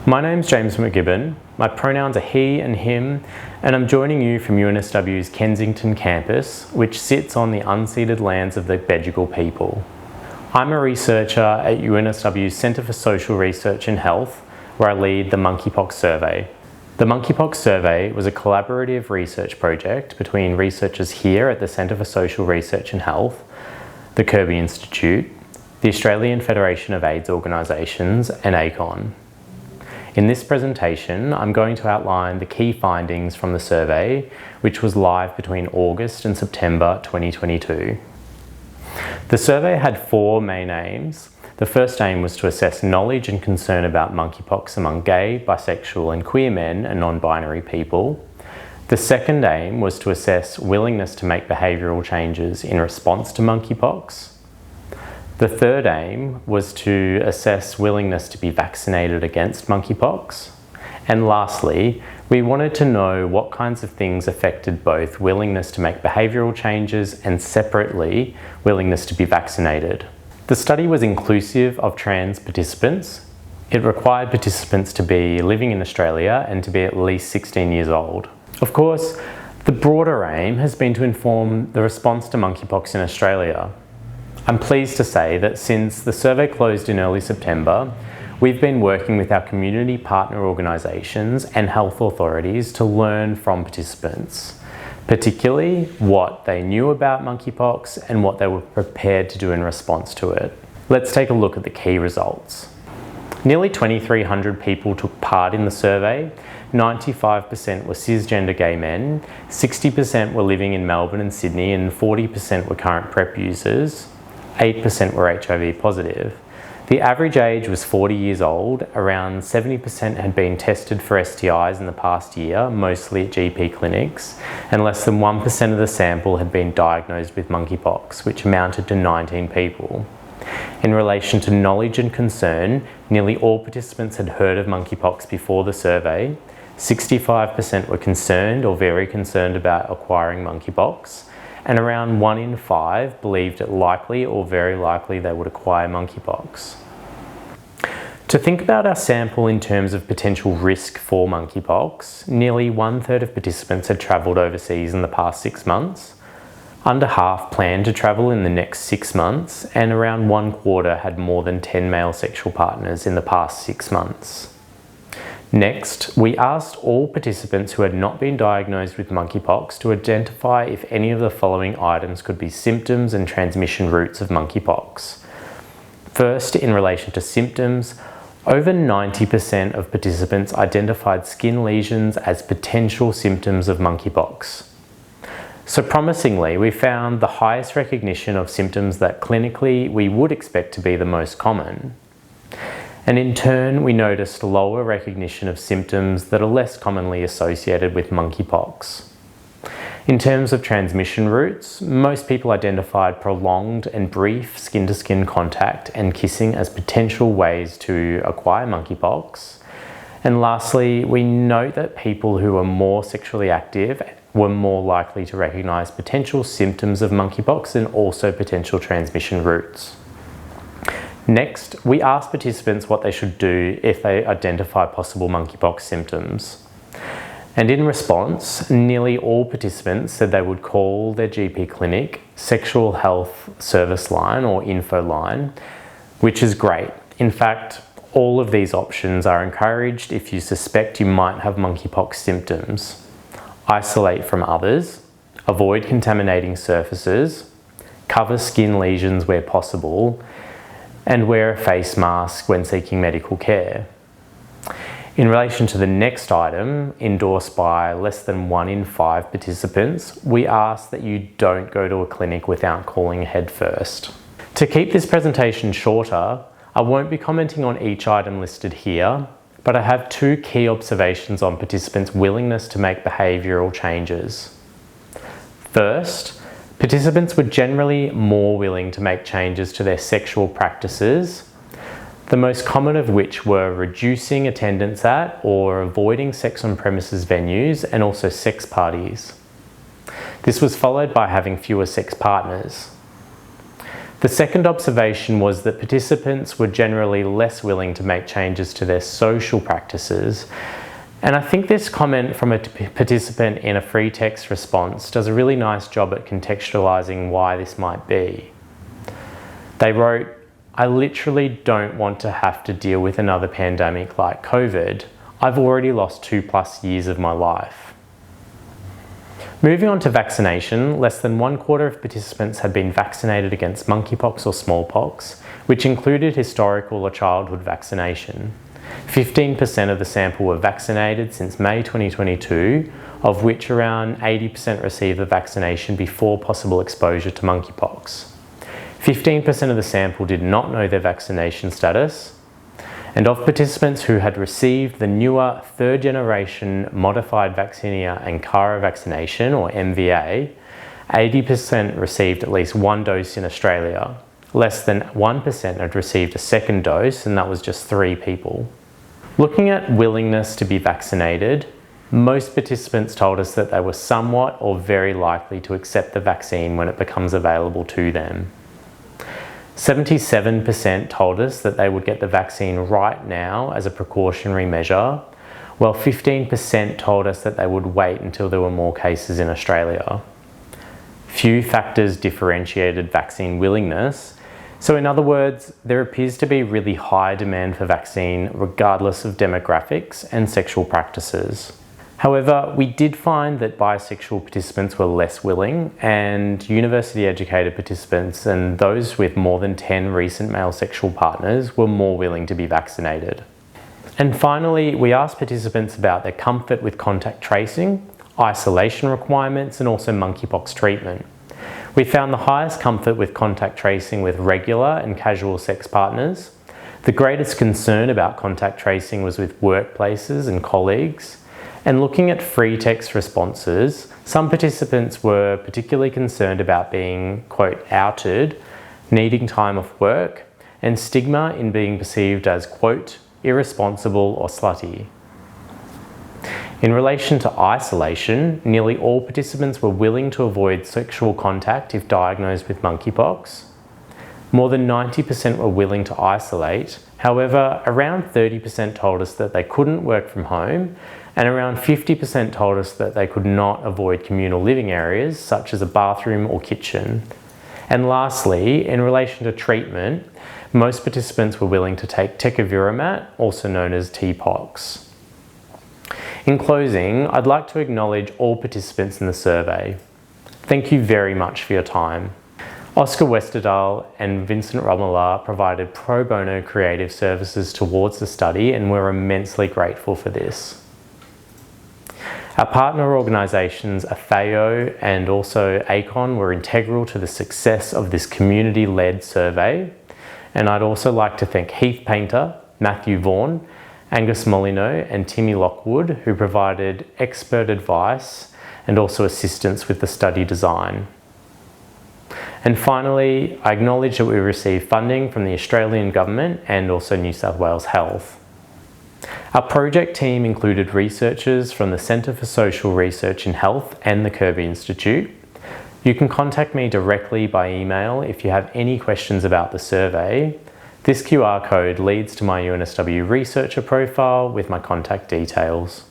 My name's James McGibbon, my pronouns are he and him, and I'm joining you from UNSW's Kensington campus, which sits on the unceded lands of the Bedegal people. I'm a researcher at UNSW's Centre for Social Research and Health, where I lead the Monkeypox Survey. The Monkeypox Survey was a collaborative research project between researchers here at the Centre for Social Research and Health, the Kirby Institute, the Australian Federation of AIDS Organisations, and ACON. In this presentation, I'm going to outline the key findings from the survey, which was live between August and September 2022. The survey had four main aims. The first aim was to assess knowledge and concern about monkeypox among gay, bisexual and queer men and non-binary people. The second aim was to assess willingness to make behavioural changes in response to monkeypox. The third aim was to assess willingness to be vaccinated against monkeypox. And lastly, we wanted to know what kinds of things affected both willingness to make behavioural changes and separately, willingness to be vaccinated. The study was inclusive of trans participants. It required participants to be living in Australia and to be at least 16 years old. Of course, the broader aim has been to inform the response to monkeypox in Australia. I'm pleased to say that since the survey closed in early September, we've been working with our community partner organisations and health authorities to learn from participants, particularly what they knew about monkeypox and what they were prepared to do in response to it. Let's take a look at the key results. Nearly 2,300 people took part in the survey. 95% were cisgender gay men, 60% were living in Melbourne and Sydney, and 40% were current PrEP users. 8% were HIV positive. The average age was 40 years old. Around 70% had been tested for STIs in the past year, mostly at GP clinics, and less than 1% of the sample had been diagnosed with monkeypox, which amounted to 19 people. In relation to knowledge and concern, nearly all participants had heard of monkeypox before the survey. 65% were concerned or very concerned about acquiring monkeypox, and around 1 in 5 believed it likely or very likely they would acquire monkeypox. To think about our sample in terms of potential risk for monkeypox, nearly 1/3 of participants had travelled overseas in the past 6 months, under half planned to travel in the next 6 months, and around 1/4 had more than 10 male sexual partners in the past 6 months. Next, we asked all participants who had not been diagnosed with monkeypox to identify if any of the following items could be symptoms and transmission routes of monkeypox. First, in relation to symptoms, over 90% of participants identified skin lesions as potential symptoms of monkeypox. So promisingly, we found the highest recognition of symptoms that clinically we would expect to be the most common. And in turn, we noticed lower recognition of symptoms that are less commonly associated with monkeypox. In terms of transmission routes, most people identified prolonged and brief skin-to-skin contact and kissing as potential ways to acquire monkeypox. And lastly, we note that people who are more sexually active were more likely to recognise potential symptoms of monkeypox and also potential transmission routes. Next, we asked participants what they should do if they identify possible monkeypox symptoms. And in response, nearly all participants said they would call their GP clinic, sexual health service line or info line, which is great. In fact, all of these options are encouraged if you suspect you might have monkeypox symptoms. Isolate from others, avoid contaminating surfaces, cover skin lesions where possible, and wear a face mask when seeking medical care. In relation to the next item, endorsed by less than 1 in 5 participants, we ask that you don't go to a clinic without calling ahead first. To keep this presentation shorter, I won't be commenting on each item listed here, but I have 2 key observations on participants' willingness to make behavioural changes. First, participants were generally more willing to make changes to their sexual practices, the most common of which were reducing attendance at or avoiding sex on premises venues and also sex parties. This was followed by having fewer sex partners. The second observation was that participants were generally less willing to make changes to their social practices. And I think this comment from a participant in a free text response does a really nice job at contextualising why this might be. They wrote, "I literally don't want to have to deal with another pandemic like COVID. I've already lost 2+ years of my life." Moving on to vaccination, less than 1/4 of participants had been vaccinated against monkeypox or smallpox, which included historical or childhood vaccination. 15% of the sample were vaccinated since May 2022, of which around 80% received the vaccination before possible exposure to monkeypox. 15% of the sample did not know their vaccination status, and of participants who had received the newer third-generation modified vaccinia Ankara vaccination, or MVA, 80% received at least one dose in Australia. Less than 1% had received a second dose, and that was just 3 people. Looking at willingness to be vaccinated, most participants told us that they were somewhat or very likely to accept the vaccine when it becomes available to them. 77% told us that they would get the vaccine right now as a precautionary measure, while 15% told us that they would wait until there were more cases in Australia. Few factors differentiated vaccine willingness. So in other words, there appears to be really high demand for vaccine regardless of demographics and sexual practices. However, we did find that bisexual participants were less willing, and university-educated participants and those with more than 10 recent male sexual partners were more willing to be vaccinated. And finally, we asked participants about their comfort with contact tracing, isolation requirements, and also monkeypox treatment. We found the highest comfort with contact tracing with regular and casual sex partners. The greatest concern about contact tracing was with workplaces and colleagues. And looking at free text responses, some participants were particularly concerned about being, quote, outed, needing time off work, and stigma in being perceived as, quote, irresponsible or slutty. In relation to isolation, nearly all participants were willing to avoid sexual contact if diagnosed with monkeypox. More than 90% were willing to isolate. However, around 30% told us that they couldn't work from home, and around 50% told us that they could not avoid communal living areas such as a bathroom or kitchen. And lastly, in relation to treatment, most participants were willing to take tecovirimat, also known as TPOXX. In closing, I'd like to acknowledge all participants in the survey. Thank you very much for your time. Oscar Westerdahl and Vincent Romola provided pro bono creative services towards the study, and we're immensely grateful for this. Our partner organisations, AFAO and also ACON, were integral to the success of this community-led survey. And I'd also like to thank Heath Painter, Matthew Vaughan, Angus Molyneux and Timmy Lockwood, who provided expert advice and also assistance with the study design. And finally, I acknowledge that we received funding from the Australian Government and also New South Wales Health. Our project team included researchers from the Centre for Social Research in Health and the Kirby Institute. You can contact me directly by email if you have any questions about the survey. This QR code leads to my UNSW researcher profile with my contact details.